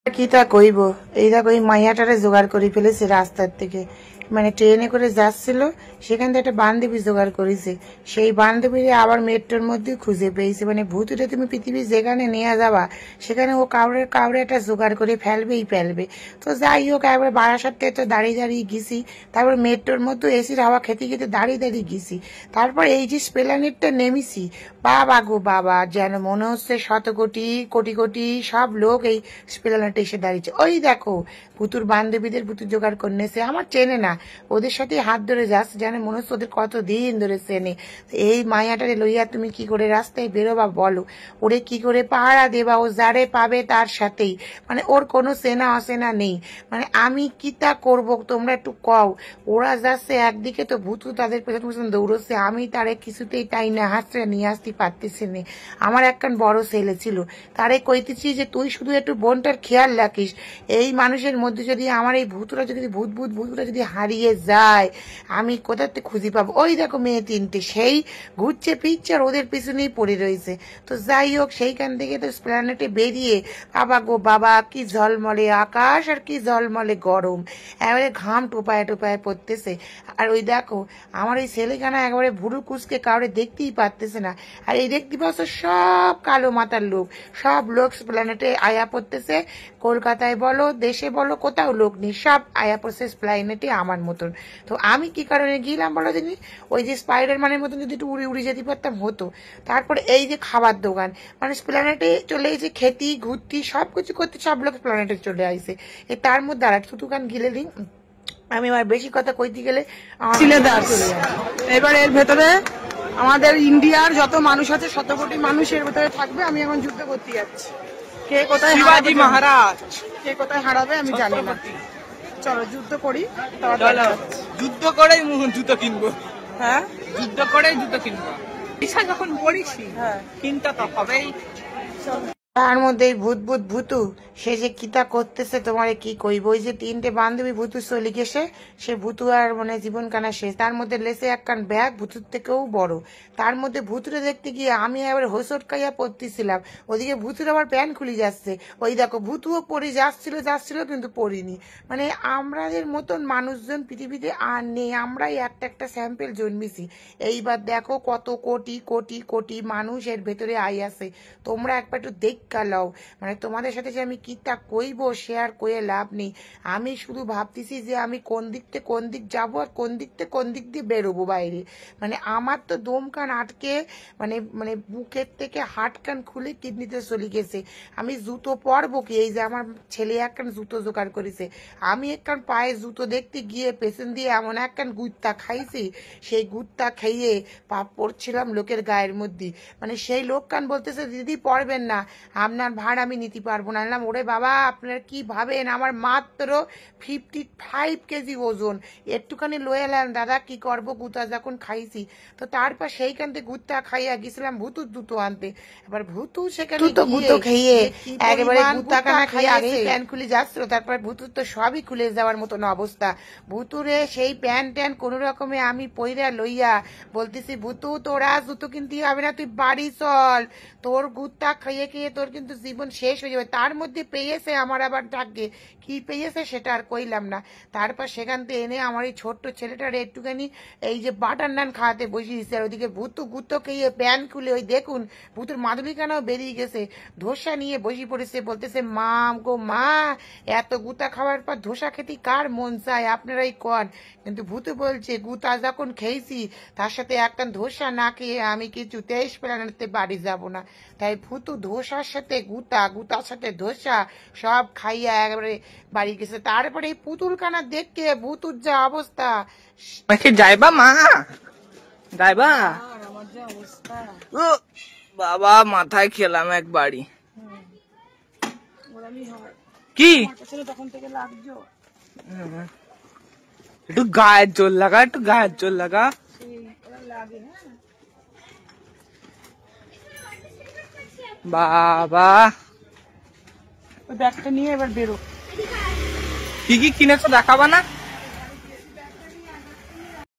কি তা কইব, এই দেখো এই মাইয়াটারে জোগাড় করে ফেলেছে রাস্তার থেকে, মানে ট্রেনে করে যাচ্ছিল, সেখান থেকে একটা বান্ধবী জোগাড় করেছে, সেই বান্ধবীর আবার মেট্রোর মধ্যে খুঁজে পেয়েছে। মানে ভূতুরে তুমি পৃথিবীর যেখানে নিয়ে যাবা সেখানে ও কাউরে একটা জোগাড় করে ফেলবেই ফেলবে। তো যাই হোক, একবার বারাসাত থেকে তো দাঁড়িয়ে দাঁড়িয়ে গেছি, তারপর মেট্রোর মধ্যে এসির হাওয়া খেতে খেতে দাঁড়িয়ে দাঁড়িয়ে গেছি, তারপর এই যে স্প্লেনেডটা নেমেছি, বাবা গো বাবা, যেন মনে হচ্ছে শত কোটি কোটি কোটি সব লোক এই স্প্লেনেডে এসে দাঁড়িয়েছে। ওই দেখো ভুতুর বান্ধবীদের ভুতুর জোগাড় করে নিয়েছে, আমার চেনে না, ওদের সাথে হাত ধরে যাচ্ছে, যেন মনে হচ্ছে ওদের কতদিন ধরে চেনে। এই মায়াটারে লইয়া তুমি কি করে রাস্তায় বেরোবা বলো, ওরে কি করে পাহারা দেবা, ও যারে পাবে তার সাথেই, মানে ওর কোনো চেনা অচেনা নেই। মানে আমি কি তা করবো তোমরা একটু কও। ওরা যাচ্ছে একদিকে তো ভূতু তাদের পেছন পেছন দৌড়চ্ছে, আমি তারে কিছুতেই তাই না হাসতে নিয়ে আসতে পারতেছি না। আমার একখান বড় ছেলে ছিল, তারে কইতেছি যে তুই শুধু একটু বোনটার খেয়াল রাখিস, এই মানুষের মধ্যে যদি আমার এই ভূতরা যদি ভূতরা যদি হারিয়ে যায় আমি কোথাতে খুঁজে পাবো। ওই দেখো মেয়ে তিনটে সেই ঘুরছে ফিরছে আর ওদের পিছনেই পড়ে রয়েছে। তো যাই হোক, সেইখান থেকে তো প্ল্যানেটে বেরিয়ে বাবা গো বাবা, কি ঝলমলে আকাশ আর কি ঝলমলে গরম, এবারে ঘাম টোপায় টোপায় পড়তেছে। আর ওই দেখো আমার এই ছেলেখানা একবারে ভুরু কুচকে কাউরে দেখতেই পারতেছে না। আর এই দেখতে পাচ্ছ সব কালো মাথার লোক, সব লোক প্ল্যানেটে আয়া পড়তেছে। কলকাতায় বলো দেশে বলো কোথাও লোক নেই, সব আয়া পড়ছে প্ল্যানেটে আমার মতন। তো আমি কি কারণে গেলাম বলো দিনি, ওই যে স্পাইডারম্যানের মতন যদি একটু উড়ে উড়ে যেতে পারতাম হতো। তারপরে এই যে খাবার দোকান, মানে প্ল্যানেটে চলে এসে খেতি ঘুরতি সবকিছু করতে সব লোক প্ল্যানেটে চলে আসে। তার মধ্যে আর একটু দোকান গিলে দিই, আমি আর বেশি কথা কইতে গেলে এবার এর ভেতরে আমাদের ইন্ডিয়ার যত মানুষ আছে, শত কোটি মানুষ এর ভেতরে থাকবে। আমি এখন যুদ্ধ করতে যাচ্ছি, কে কোথায় শিবাজি মহারাজ কে কোথায় হারাবে আমি জানি না। চলো যুদ্ধ করি, যুদ্ধ করেই জুতো কিনবো। হ্যাঁ যুদ্ধ করেই জুতো কিনবো, ইচ্ছা যখন পড়েছি হ্যাঁ কিনতে তো হবেই। তার মধ্যে ভূতু সে যে কিতা করতেছে তোমারে কি কইব। ওই যে তিনটে বান্ধবী ভূতু চলে গেছে, সে ভূতু আর মানে জীবন কানা শেষ। তার মধ্যে লেসে একখান ব্যাগ ভূতুর থেকেও বড়, তার মধ্যে ভূতুরে দেখতে গিয়ে আমি এবার হোসট খাইয়া পড়তেছিলাম, ওদিকে ভূতুর আবার প্যান্ট খুলে যাচ্ছে। ওই দেখো ভূতুও পড়ে যাচ্ছিল কিন্তু পড়িনি। মানে আমাদের মতন মানুষজন পৃথিবীতে আর নেই, আমরাই একটা একটা স্যাম্পেল জন্মেছি। এইবার দেখো কত কোটি কোটি কোটি মানুষ এর ভেতরে আই আছে, তোমরা একবার একটু দেখা লও। মানে তোমাদের সাথে যে আমি কিতা কইব সে আর কয়ে লাভ নেই। আমি শুধু ভাবতেছি যে আমি কোন দিক যাবো আর কোন দিক দিয়ে বেরোবো বাইরে। মানে আমার তো দম কান আটকে, মানে মানে বুকের থেকে হাট কান খুলে কিডনিতে চলে গেছে। আমি জুতো পরবো কি, এই যে আমার ছেলে একখান জুতো জোগাড় করেছে, আমি একখান পায়ে জুতো দেখতে গিয়ে পেছন দিয়ে এমন একখান গুত্তা খাইছি, সেই গুত্তা খাইয়ে পাপ পড়ছিলাম লোকের গায়ের মধ্যে। মানে সেই লোক কান বলতেছে দিদি পড়বেন না, আপনার ভাড় আমি নিতে পারবো না। আনলাম ওরে বাবা আপনারা কি ভাবেন, আমার মাত্র 55 কেজি ওজন, একটুখানি লয়ে এলাম দাদা কি করবো, গুতা যখন খাইছি। তো তারপর সেইখান থেকে গুত্তা খাইয়া গেছিলাম ভুতুর দুটো আনতে। এবার ভুতু সেখানে গুতো খাইয়ে একেবারে গুত্তা কানা খাইয়ে আগেই প্যান্ট খুলে যাচ্ছিল, তারপর ভুতুর তো সবই খুলে যাওয়ার মতন অবস্থা। ভুতুরে সেই প্যান্ট ট্যান্ট কোনো রকমে আমি পইরা লইয়া বলতেছি ভুতু তোরা জুতো কিনতে হবে না, তুই বাড়ি চল, তোর গুত্তা খাইয়ে খেয়ে তোর কিন্তু জীবন শেষ হয়ে যাবে। তার মধ্যে পেয়েছে আমার আবার ডাকে, কি পেয়েছে সেটা আর কইলাম না। তারপর সেখান থেকে এনে আমার এই ছোট্ট ছেলেটার একটুখানি এই যে বাটার নান খাওয়াতে বসিয়েছে, আর ওদিকে ভুতু গুতো খেয়ে প্যান্ট খুলে ওই দেখুন ভুতুর মাদুলিখানাও বেরিয়ে গেছে, ধোসা নিয়ে বসে পড়েছে, বলতেছে মা গো মা, এত গুতা খাওয়ার পর ধোসা খেতে কার মন চায় আপনারাই কন। কিন্তু ভূতু বলছে গুতা যখন খেয়েছি তার সাথে একটা ধোসা না খেয়ে আমি কিছু 23 প্ল্যানেটে বাড়ি যাব না। তাই ভূতু ধোসার সাথে গুতার সাথে ধোসা সব খাইয়া একেবারে বাড়ি গেছে। তারপরে এই পুতুল কানা দেখে ভূতুর যা অবস্থা, যাইবা মা যাইবা, বাবা মাথায় খেলাম একবারই। কি একটু গায়ের জোর লাগা, একটু গায়ের জোর লাগা। বাবা ব্যাগটা নিয়ে এবার বেরো। কি কি কিনেছো দেখাবা না?